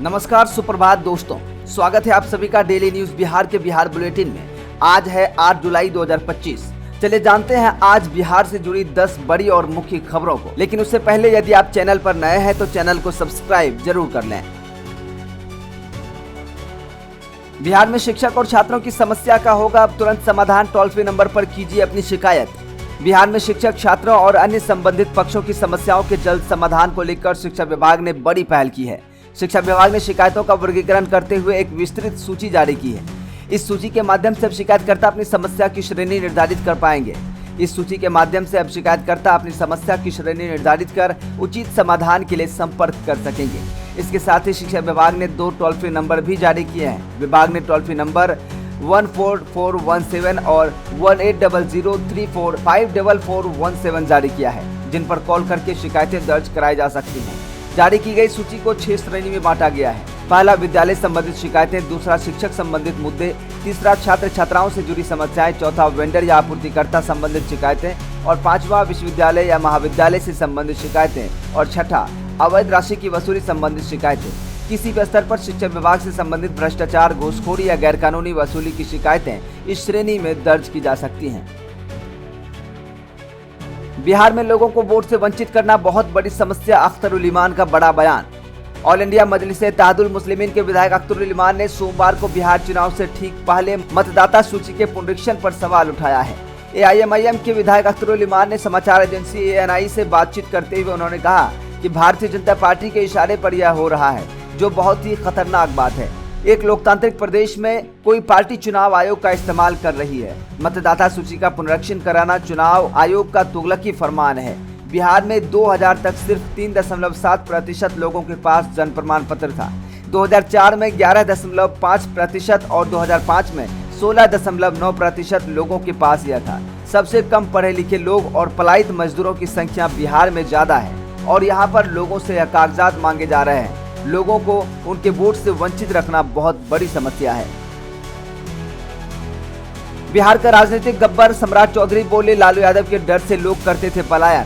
नमस्कार, सुप्रभात दोस्तों, स्वागत है आप सभी का डेली न्यूज बिहार के बिहार बुलेटिन में। आज है 8 जुलाई 2025। चलिए जानते हैं आज बिहार से जुड़ी 10 बड़ी और मुख्य खबरों को। लेकिन उससे पहले यदि आप चैनल पर नए हैं तो चैनल को सब्सक्राइब जरूर कर लें। बिहार में शिक्षक और छात्रों की समस्या का होगा अब तुरंत समाधान, टोल फ्री नंबर पर कीजिए अपनी शिकायत। बिहार में शिक्षक, छात्रों और अन्य संबंधित पक्षों की समस्याओं के जल्द समाधान को लेकर शिक्षा विभाग ने बड़ी पहल की है। शिक्षा विभाग ने शिकायतों का वर्गीकरण करते हुए एक विस्तृत सूची जारी की है। इस सूची के माध्यम से अब शिकायतकर्ता अपनी समस्या की श्रेणी निर्धारित कर पाएंगे। इस सूची के माध्यम से अब शिकायतकर्ता अपनी समस्या की श्रेणी निर्धारित कर उचित समाधान के लिए संपर्क कर सकेंगे। इसके साथ ही शिक्षा विभाग ने 2 टोल फ्री नंबर भी जारी किए हैं। विभाग ने टोल फ्री नंबर 14417 और 180034544417 जारी किया है, जिन पर कॉल करके शिकायतें दर्ज कराई जा सकती हैं। जारी की गई सूची को 6 श्रेणी में बांटा गया है। पहला विद्यालय संबंधित शिकायतें, दूसरा शिक्षक संबंधित मुद्दे, तीसरा छात्र छात्राओं से जुड़ी समस्याएं, चौथा वेंडर या आपूर्तिकर्ता संबंधित शिकायतें और पांचवा विश्वविद्यालय या महाविद्यालय से संबंधित शिकायतें और छठा अवैध राशि की वसूली संबंधित शिकायतें। किसी भी स्तर पर शिक्षा विभाग से संबंधित भ्रष्टाचार, घूसखोरी या गैरकानूनी वसूली की शिकायतें इस श्रेणी में दर्ज की जा सकती हैं। बिहार में लोगों को वोट से वंचित करना बहुत बड़ी समस्या, अख्तरुल इमान का बड़ा बयान। ऑल इंडिया मजलिस-ए-इत्तेहादुल मुस्लिमीन के विधायक अख्तरुल इमान ने सोमवार को बिहार चुनाव से ठीक पहले मतदाता सूची के पुनरीक्षण पर सवाल उठाया है। एआईएमआईएम के विधायक अख्तरुल इमान ने समाचार एजेंसी एएनआई से बातचीत करते हुए उन्होंने कहा कि भारतीय जनता पार्टी के इशारे पर यह हो रहा है, जो बहुत ही खतरनाक बात है। एक लोकतांत्रिक प्रदेश में कोई पार्टी चुनाव आयोग का इस्तेमाल कर रही है। मतदाता सूची का पुनरीक्षण कराना चुनाव आयोग का तुगलकी फरमान है। बिहार में 2000 तक सिर्फ 3.7% लोगों के पास जन्म प्रमाण पत्र था। 2004 में 11.5% और 2005 में 16.9% लोगों के पास यह था। सबसे कम पढ़े लिखे लोग और पलायित मजदूरों की संख्या बिहार में ज्यादा है और यहाँ पर लोगों से यह कागजात मांगे जा रहे हैं। लोगों को उनके वोट से वंचित रखना बहुत बड़ी समस्या है। बिहार का राजनीतिक गब्बर सम्राट चौधरी बोले, लालू यादव के डर से लोग करते थे पलायन।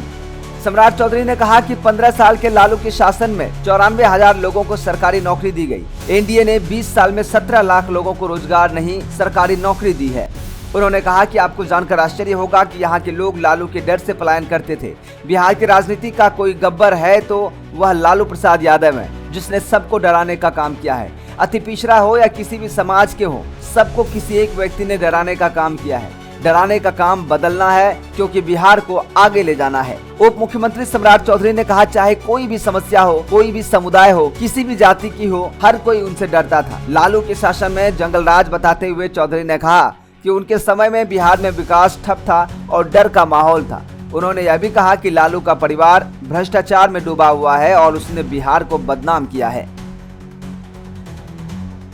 सम्राट चौधरी ने कहा कि 15 साल के लालू के शासन में 94,000 लोगों को सरकारी नौकरी दी गई। एनडीए ने 20 साल में 17 लाख लोगों को रोजगार नहीं सरकारी नौकरी दी है। उन्होंने कहा कि आपको जानकर आश्चर्य होगा कि यहाँ के लोग लालू के डर से पलायन करते थे। बिहार की राजनीति का कोई गब्बर है तो वह लालू प्रसाद यादव है, जिसने सबको डराने का काम किया है। अति पिछड़ा हो या किसी भी समाज के हो, सबको किसी एक व्यक्ति ने डराने का काम किया है। डराने का काम बदलना है, क्योंकि बिहार को आगे ले जाना है। उप मुख्यमंत्री सम्राट चौधरी ने कहा, चाहे कोई भी समस्या हो, कोई भी समुदाय हो, किसी भी जाति की हो, हर कोई उनसे डरता था। लालू के शासन में जंगल राज बताते हुए चौधरी ने कहा कि उनके समय में बिहार में विकास ठप था और डर का माहौल था। उन्होंने यह भी कहा कि लालू का परिवार भ्रष्टाचार में डूबा हुआ है और उसने बिहार को बदनाम किया है।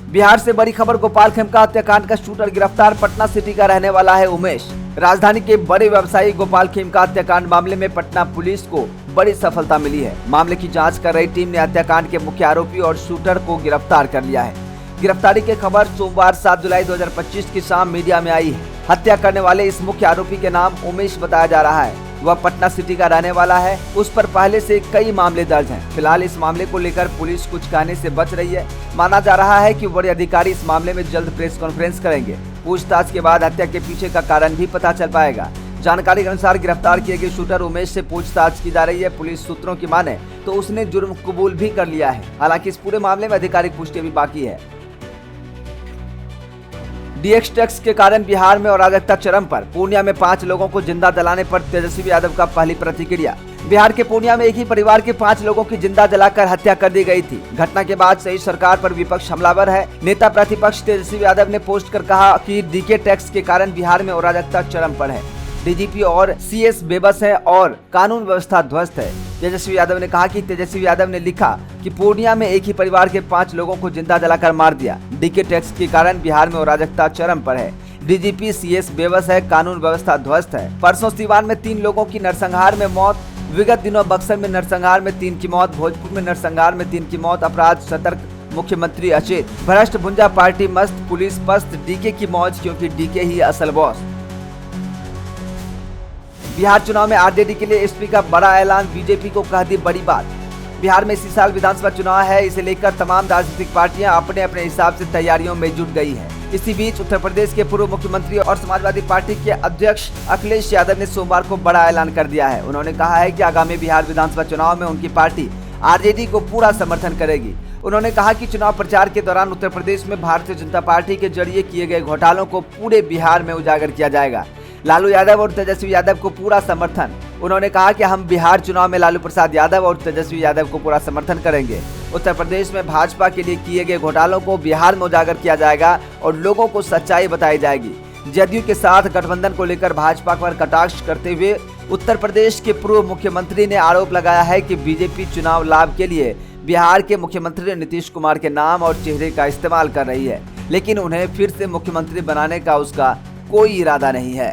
बिहार से बड़ी खबर, गोपाल खेमका हत्याकांड का शूटर गिरफ्तार, पटना सिटी का रहने वाला है उमेश। राजधानी के बड़े व्यवसायी गोपाल खेमका हत्याकांड मामले में पटना पुलिस को बड़ी सफलता मिली है। मामले की जांच कर रही टीम ने हत्याकांड के मुख्य आरोपी और शूटर को गिरफ्तार कर लिया है। गिरफ्तारी की खबर सोमवार 7 जुलाई 2025 की शाम मीडिया में आई है। हत्या करने वाले इस मुख्य आरोपी के नाम उमेश बताया जा रहा है। वह पटना सिटी का रहने वाला है। उस पर पहले से कई मामले दर्ज हैं। फिलहाल इस मामले को लेकर पुलिस कुछ कहने से बच रही है। माना जा रहा है कि बड़े अधिकारी इस मामले में जल्द प्रेस कॉन्फ्रेंस करेंगे। पूछताछ के बाद हत्या के पीछे का कारण भी पता चल पाएगा। जानकारी के अनुसार गिरफ्तार किए गए शूटर उमेश से पूछताछ की जा रही है। पुलिस सूत्रों की माने तो उसने जुर्म कबूल भी कर लिया है। हालांकि इस पूरे मामले में आधिकारिक पुष्टि अभी बाकी है। डीएक्स टैक्स के कारण बिहार में अराजकता चरम पर, पूर्णिया में 5 लोगों को जिंदा जलाने पर तेजस्वी यादव का पहली प्रतिक्रिया। बिहार के पूर्णिया में एक ही परिवार के 5 लोगों की जिंदा जलाकर हत्या कर दी गई थी। घटना के बाद से इस सरकार पर विपक्ष हमलावर है। नेता प्रतिपक्ष तेजस्वी यादव ने पोस्ट कर कहा कि डीके टैक्स के कारण बिहार में अराजकता चरम पर है। डीजीपी और सीएस बेबस है और कानून व्यवस्था ध्वस्त है। तेजस्वी यादव ने कहा कि तेजस्वी यादव ने लिखा कि पूर्णिया में एक ही परिवार के 5 लोगों को जिंदा जलाकर मार दिया। डीके टैक्स के कारण बिहार में अराजकता चरम पर है। डीजीपी सीएस बेबस है, कानून व्यवस्था ध्वस्त है। परसों सीवान में 3 लोगों की नरसंहार में मौत। विगत दिनों बक्सर में नरसंहार में 3 की मौत। भोजपुर में नरसंहार में 3 की मौत। अपराध सतर्क, मुख्यमंत्री अचेत। भ्रष्ट भुंजा पार्टी मस्त, पुलिस पस्त, डीके की मौज, क्योंकि डीके ही असल बॉस। बिहार चुनाव में आरजेडी के लिए एसपी का बड़ा ऐलान, बीजेपी को कह दी बड़ी बात। बिहार में इसी साल विधानसभा चुनाव है, इसे लेकर तमाम राजनीतिक पार्टियां अपने अपने हिसाब से तैयारियों में जुट गई है। इसी बीच उत्तर प्रदेश के पूर्व मुख्यमंत्री और समाजवादी पार्टी के अध्यक्ष अखिलेश यादव ने सोमवार को बड़ा ऐलान कर दिया है। उन्होंने कहा है कि आगामी बिहार विधानसभा चुनाव में उनकी पार्टी आरजेडी को पूरा समर्थन करेगी। उन्होंने कहा कि चुनाव प्रचार के दौरान उत्तर प्रदेश में भारतीय जनता पार्टी के जरिए किए गए घोटालों को पूरे बिहार में उजागर किया जाएगा। लालू यादव और तेजस्वी यादव को पूरा समर्थन। उन्होंने कहा कि हम बिहार चुनाव में लालू प्रसाद यादव और तेजस्वी यादव को पूरा समर्थन करेंगे। उत्तर प्रदेश में भाजपा के लिए किए गए घोटालों को बिहार में उजागर किया जाएगा और लोगों को सच्चाई बताई जाएगी। जदयू के साथ गठबंधन को लेकर भाजपा पर कटाक्ष करते हुए उत्तर प्रदेश के पूर्व मुख्यमंत्री ने आरोप लगाया है कि बीजेपी चुनाव लाभ के लिए बिहार के मुख्यमंत्री नीतीश कुमार के नाम और चेहरे का इस्तेमाल कर रही है, लेकिन उन्हें फिर से मुख्यमंत्री बनाने का उसका कोई इरादा नहीं है।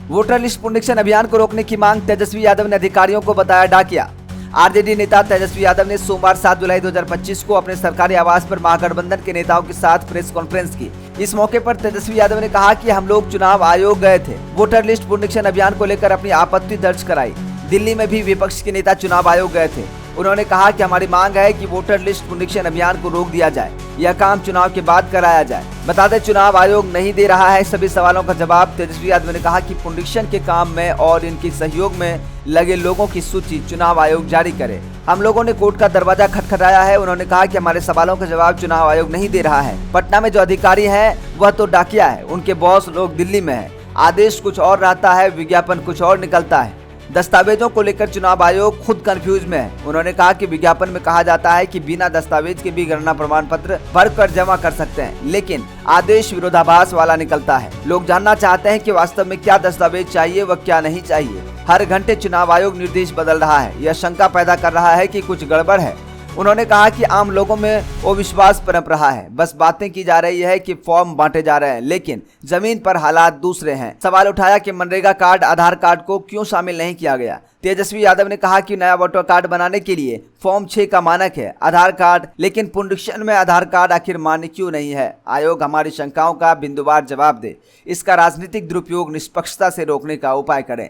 वोटर लिस्ट पुनरीक्षण अभियान को रोकने की मांग, तेजस्वी यादव ने अधिकारियों को बताया डाकिया। आरजेडी नेता तेजस्वी यादव ने सोमवार 7 जुलाई 2025 को अपने सरकारी आवास पर महागठबंधन के नेताओं के साथ प्रेस कॉन्फ्रेंस की। इस मौके पर तेजस्वी यादव ने कहा कि हम लोग चुनाव आयोग गए थे, वोटर लिस्ट पुनरीक्षण अभियान को लेकर अपनी आपत्ति दर्ज कराई। दिल्ली में भी विपक्ष के नेता चुनाव आयोग गए थे। उन्होंने कहा कि हमारी मांग है कि वोटर लिस्ट पुनरीक्षण अभियान को रोक दिया जाए, यह काम चुनाव के बाद कराया जाए। बता दें, चुनाव आयोग नहीं दे रहा है सभी सवालों का जवाब। तेजस्वी यादव ने कहा कि पुनरीक्षण के काम में और इनके सहयोग में लगे लोगों की सूची चुनाव आयोग जारी करे। हम लोगों ने कोर्ट का दरवाजा खटखटाया है। उन्होंने कहा कि हमारे सवालों का जवाब चुनाव आयोग नहीं दे रहा है। पटना में जो अधिकारी है वह तो डाकिया है, उनके बॉस लोग दिल्ली में है। आदेश कुछ और रहता है, विज्ञापन कुछ और निकलता है। दस्तावेजों को लेकर चुनाव आयोग खुद कंफ्यूज में है। उन्होंने कहा कि विज्ञापन में कहा जाता है कि बिना दस्तावेज के भी गणना प्रमाण पत्र भरकर जमा कर सकते हैं, लेकिन आदेश विरोधाभास वाला निकलता है। लोग जानना चाहते हैं कि वास्तव में क्या दस्तावेज चाहिए व क्या नहीं चाहिए। हर घंटे चुनाव आयोग निर्देश बदल रहा है, यह शंका पैदा कर रहा है कि कुछ गड़बड़ है। उन्होंने कहा कि आम लोगों में वो विश्वास पनप रहा है, बस बातें की जा रही है कि फॉर्म बांटे जा रहे हैं, लेकिन जमीन पर हालात दूसरे हैं। सवाल उठाया कि मनरेगा कार्ड आधार कार्ड को क्यों शामिल नहीं किया गया। तेजस्वी यादव ने कहा कि नया वोटर कार्ड बनाने के लिए फॉर्म 6 का मानक है आधार कार्ड, लेकिन पुनरीक्षण में आधार कार्ड आखिर मान्य क्यों नहीं है। आयोग हमारी शंकाओं का बिंदुवार जवाब दे, इसका राजनीतिक दुरुपयोग निष्पक्षता से रोकने का उपाय करें।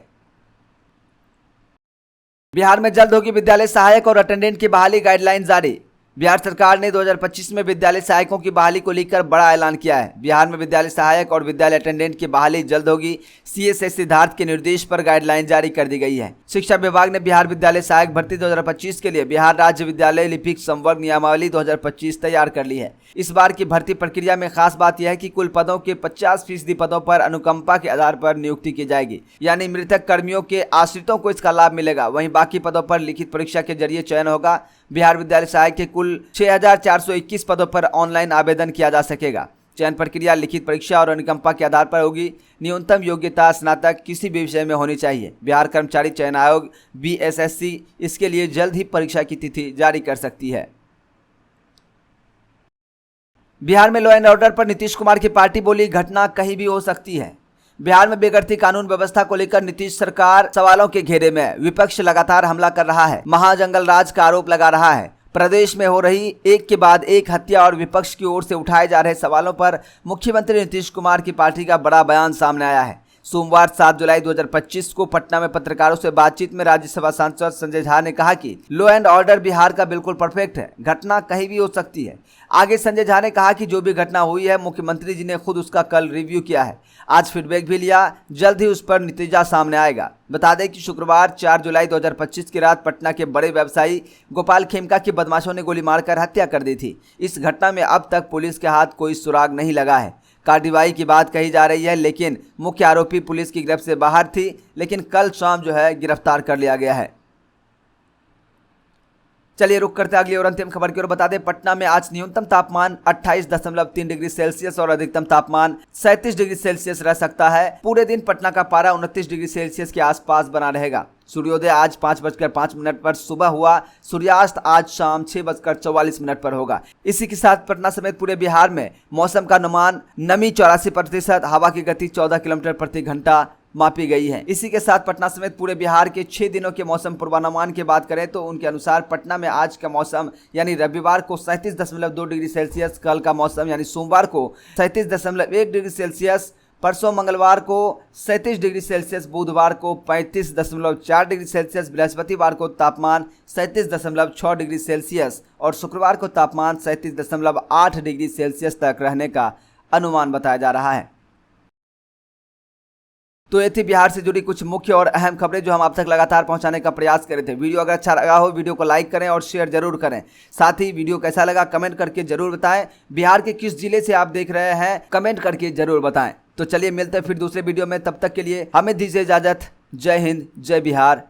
बिहार में जल्द होगी विद्यालय सहायक और अटेंडेंट की बहाली गाइडलाइन जारी। बिहार सरकार ने 2025 में विद्यालय सहायकों की बहाली को लेकर बड़ा ऐलान किया है। बिहार में विद्यालय सहायक और विद्यालय अटेंडेंट की बहाली जल्द होगी। सीएस सिद्धार्थ के निर्देश पर गाइडलाइन जारी कर दी गई है। शिक्षा विभाग ने बिहार विद्यालय सहायक भर्ती 2025 के लिए बिहार राज्य विद्यालय लिपिक संवर्ग नियमावली 2025 तैयार कर ली है। इस बार की भर्ती प्रक्रिया में खास बात यह है कि कुल पदों के 50% पदों पर अनुकंपा के आधार पर नियुक्ति की जाएगी, यानी मृतक कर्मियों के आश्रितों को इसका लाभ मिलेगा। वहीं बाकी पदों पर लिखित परीक्षा के जरिए चयन होगा। बिहार विद्यालय सहायक के कुल 6421 पदों पर ऑनलाइन आवेदन किया जा सकेगा। चयन प्रक्रिया लिखित परीक्षा और अनुकंपा के आधार पर होगी। न्यूनतम योग्यता स्नातक किसी भी विषय में होनी चाहिए। बिहार कर्मचारी चयन आयोग BSSC इसके लिए जल्द ही परीक्षा की तिथि जारी कर सकती है। बिहार में लॉ एंड ऑर्डर पर नीतीश कुमार की पार्टी बोली, घटना कहीं भी हो सकती है। बिहार में बेगरती कानून व्यवस्था को लेकर नीतीश सरकार सवालों के घेरे में है। विपक्ष लगातार हमला कर रहा है, महाजंगल राज का आरोप लगा रहा है। प्रदेश में हो रही एक के बाद एक हत्या और विपक्ष की ओर से उठाए जा रहे सवालों पर मुख्यमंत्री नीतीश कुमार की पार्टी का बड़ा बयान सामने आया है। सोमवार 7 जुलाई 2025 को पटना में पत्रकारों से बातचीत में राज्यसभा सांसद संजय झा ने कहा कि लॉ एंड ऑर्डर बिहार का बिल्कुल परफेक्ट है, घटना कहीं भी हो सकती है। आगे संजय झा ने कहा कि जो भी घटना हुई है मुख्यमंत्री जी ने खुद उसका कल रिव्यू किया है, आज फीडबैक भी लिया, जल्द ही उस पर नतीजा सामने आएगा। बता दें कि शुक्रवार 4 जुलाई 2025 की रात पटना के बड़े व्यवसायी गोपाल खेमका की बदमाशों ने गोली मारकर हत्या कर दी थी। इस घटना में अब तक पुलिस के हाथ कोई सुराग नहीं लगा है। कार्रवाई की बात कही जा रही है, लेकिन मुख्य आरोपी पुलिस की गिरफ्त से बाहर थी, लेकिन कल शाम गिरफ्तार कर लिया गया है। चलिए रुक करते अगली और अंतिम खबर की ओर। बता दें, पटना में आज न्यूनतम तापमान 28.3 डिग्री सेल्सियस और अधिकतम तापमान 37 डिग्री सेल्सियस रह सकता है। पूरे दिन पटना का पारा 29 डिग्री सेल्सियस के आसपास बना रहेगा। सूर्योदय आज 5:05 पर सुबह हुआ। सूर्यास्त आज शाम 6:44 पर होगा। इसी के साथ पटना समेत पूरे बिहार में मौसम का अनुमान, नमी 84%, हवा की गति 14 किलोमीटर प्रति घंटा मापी गई है। इसी के साथ पटना समेत पूरे बिहार के 6 दिनों के मौसम पूर्वानुमान की बात करें तो उनके अनुसार पटना में आज का मौसम यानी रविवार को 37.2 डिग्री सेल्सियस, कल का मौसम यानी सोमवार को 37.1 डिग्री सेल्सियस, परसों मंगलवार को 37 डिग्री सेल्सियस, बुधवार को 35.4 डिग्री सेल्सियस, बृहस्पतिवार को तापमान 37.6 डिग्री सेल्सियस और शुक्रवार को तापमान 37.8 डिग्री सेल्सियस तक रहने का अनुमान बताया जा रहा है। तो ये थी बिहार से जुड़ी कुछ मुख्य और अहम खबरें जो हम आप तक लगातार पहुंचाने का प्रयास कर रहे थे। वीडियो अगर अच्छा लगा हो वीडियो को लाइक करें और शेयर जरूर करें। साथ ही वीडियो कैसा लगा कमेंट करके जरूर बताएं। बिहार के किस जिले से आप देख रहे हैं कमेंट करके जरूर बताएं। तो चलिए मिलते हैं फिर दूसरे वीडियो में, तब तक के लिए हमें दीजिए इजाजत। जय हिंद, जय बिहार,